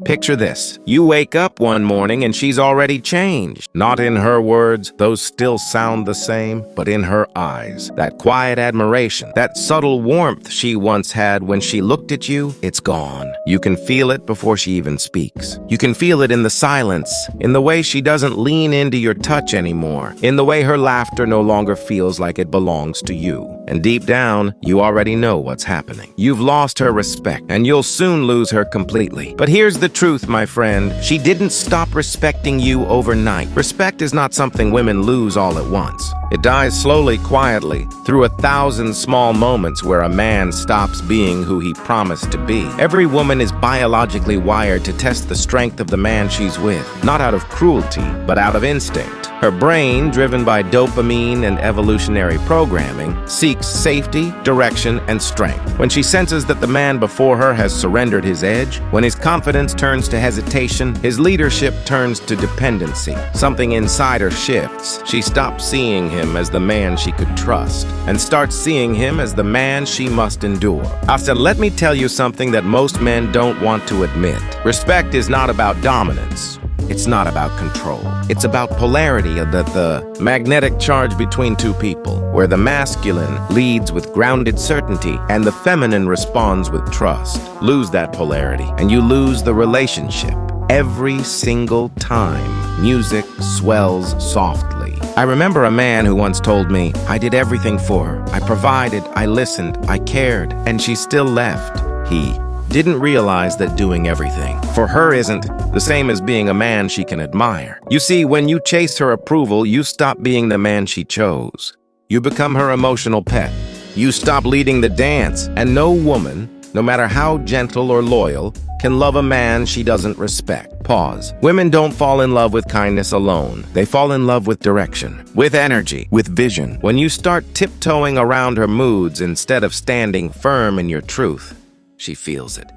Picture this. You wake up one morning and she's already changed. Not in her words, those still sound the same, but in her eyes. That quiet admiration, that subtle warmth she once had when she looked at you, it's gone. You can feel it before she even speaks. You can feel it in the silence, in the way she doesn't lean into your touch anymore, in the way her laughter no longer feels like it belongs to you. And deep down, you already know what's happening. You've lost her respect, and you'll soon lose her completely. But here's the truth, my friend. She didn't stop respecting you overnight. Respect is not something women lose all at once. It dies slowly, quietly, through 1,000 small moments where a man stops being who he promised to be. Every woman is biologically wired to test the strength of the man she's with, not out of cruelty, but out of instinct. Her brain, driven by dopamine and evolutionary programming, seeks safety, direction, and strength. When she senses that the man before her has surrendered his edge, when his confidence turns to hesitation, his leadership turns to dependency, something inside her shifts. She stops seeing him as the man she could trust and starts seeing him as the man she must endure. I said, let me tell you something that most men don't want to admit. Respect is not about dominance. It's not about control. It's about polarity, the magnetic charge between two people, where the masculine leads with grounded certainty and the feminine responds with trust. Lose that polarity, and you lose the relationship. Every single time, music swells softly. I remember a man who once told me, I did everything for her. I provided, I listened, I cared, and she still left. He didn't realize that doing everything for her isn't the same as being a man she can admire. You see, when you chase her approval, you stop being the man she chose. You become her emotional pet. You stop leading the dance, and no woman, no matter how gentle or loyal, can love a man she doesn't respect. Pause. Women don't fall in love with kindness alone. They fall in love with direction, with energy, with vision. When you start tiptoeing around her moods instead of standing firm in your truth, she feels it.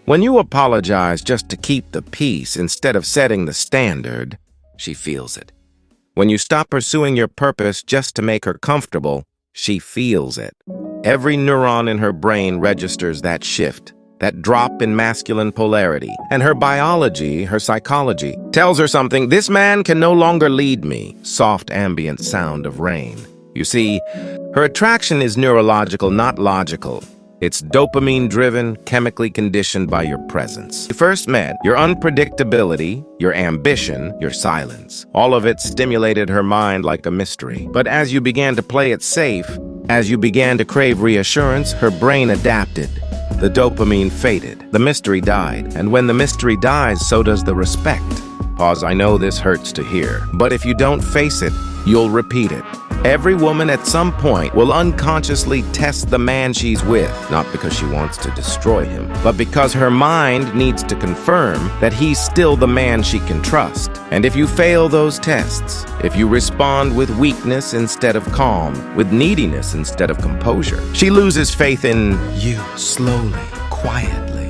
When you apologize just to keep the peace instead of setting the standard, she feels it. When you stop pursuing your purpose just to make her comfortable, she feels it. Every neuron in her brain registers that shift, that drop in masculine polarity. And her biology, her psychology, tells her something. This man can no longer lead me. Soft ambient sound of rain. You see, her attraction is neurological, not logical. It's dopamine-driven, chemically conditioned by your presence. You first met, your unpredictability, your ambition, your silence. All of it stimulated her mind like a mystery. But as you began to play it safe, as you began to crave reassurance, her brain adapted. The dopamine faded. The mystery died. And when the mystery dies, so does the respect. Pause, I know this hurts to hear. But if you don't face it, you'll repeat it. Every woman at some point will unconsciously test the man she's with, not because she wants to destroy him, but because her mind needs to confirm that he's still the man she can trust. And if you fail those tests, if you respond with weakness instead of calm, with neediness instead of composure, she loses faith in you slowly, quietly,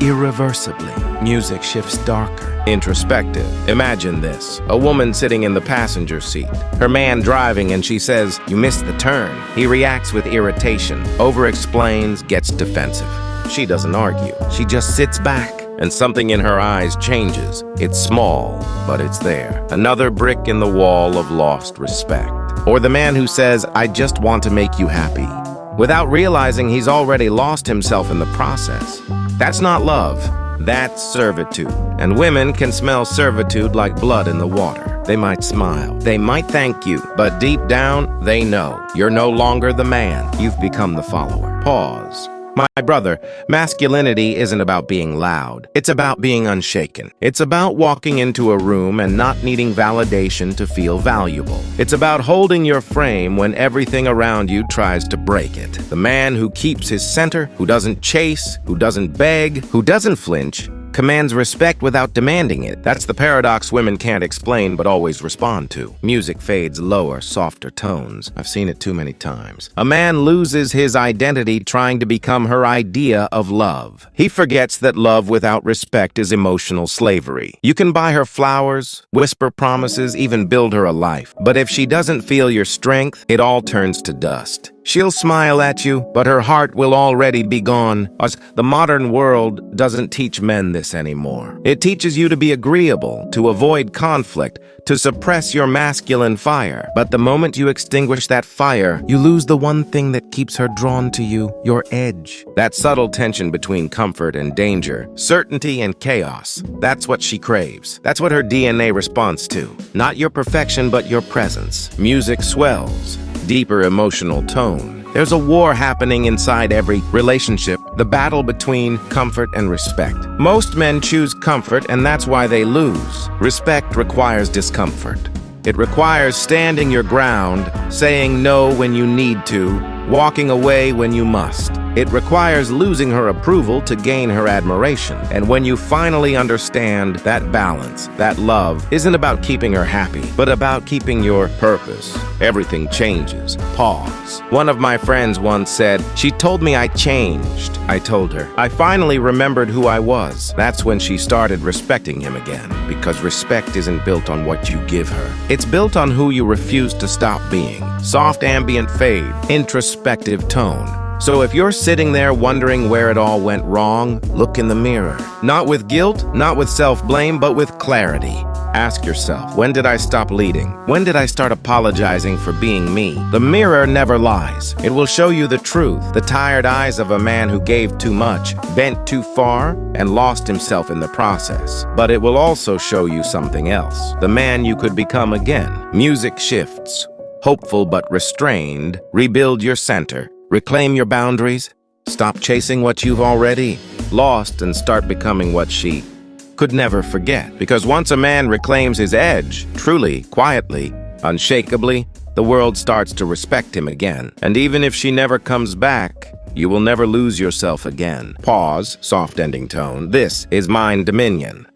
irreversibly. Music shifts darker. Introspective. Imagine this. A woman sitting in the passenger seat. Her man driving and she says, "You missed the turn." He reacts with irritation, over-explains, gets defensive. She doesn't argue. She just sits back, and something in her eyes changes. It's small, but it's there. Another brick in the wall of lost respect. Or the man who says, "I just want to make you happy," without realizing he's already lost himself in the process. That's not love. That's servitude. And women can smell servitude like blood in the water. They might smile. They might thank you. But deep down, they know you're no longer the man. You've become the follower. Pause. My brother, masculinity isn't about being loud. It's about being unshaken. It's about walking into a room and not needing validation to feel valuable. It's about holding your frame when everything around you tries to break it. The man who keeps his center, who doesn't chase, who doesn't beg, who doesn't flinch, commands respect without demanding it. That's the paradox women can't explain but always respond to. Music fades lower, softer tones. I've seen it too many times. A man loses his identity trying to become her idea of love. He forgets that love without respect is emotional slavery. You can buy her flowers, whisper promises, even build her a life. But if she doesn't feel your strength, it all turns to dust. She'll smile at you, but her heart will already be gone, as the modern world doesn't teach men this anymore. It teaches you to be agreeable, to avoid conflict, to suppress your masculine fire. But the moment you extinguish that fire, you lose the one thing that keeps her drawn to you, your edge. That subtle tension between comfort and danger, certainty and chaos. That's what she craves. That's what her DNA responds to. Not your perfection, but your presence. Music swells. Deeper emotional tone. There's a war happening inside every relationship, the battle between comfort and respect. Most men choose comfort, and that's why they lose. Respect requires discomfort. It requires standing your ground, saying no when you need to, walking away when you must. It requires losing her approval to gain her admiration. And when you finally understand that balance, that love isn't about keeping her happy, but about keeping your purpose, everything changes. Pause. One of my friends once said, "She told me I changed." I told her, "I finally remembered who I was." That's when she started respecting him again, because respect isn't built on what you give her. It's built on who you refuse to stop being. Soft ambient fade, introspective tone. So if you're sitting there wondering where it all went wrong, look in the mirror. Not with guilt, not with self-blame, but with clarity. Ask yourself, when did I stop leading? When did I start apologizing for being me? The mirror never lies. It will show you the truth, the tired eyes of a man who gave too much, bent too far, and lost himself in the process. But it will also show you something else, the man you could become again. Music shifts. Hopeful but restrained, rebuild your center. Reclaim your boundaries. Stop chasing what you've already lost and start becoming what she could never forget. Because once a man reclaims his edge, truly, quietly, unshakably, the world starts to respect him again. And even if she never comes back, you will never lose yourself again. Pause, soft ending tone. This is Mind Dominion.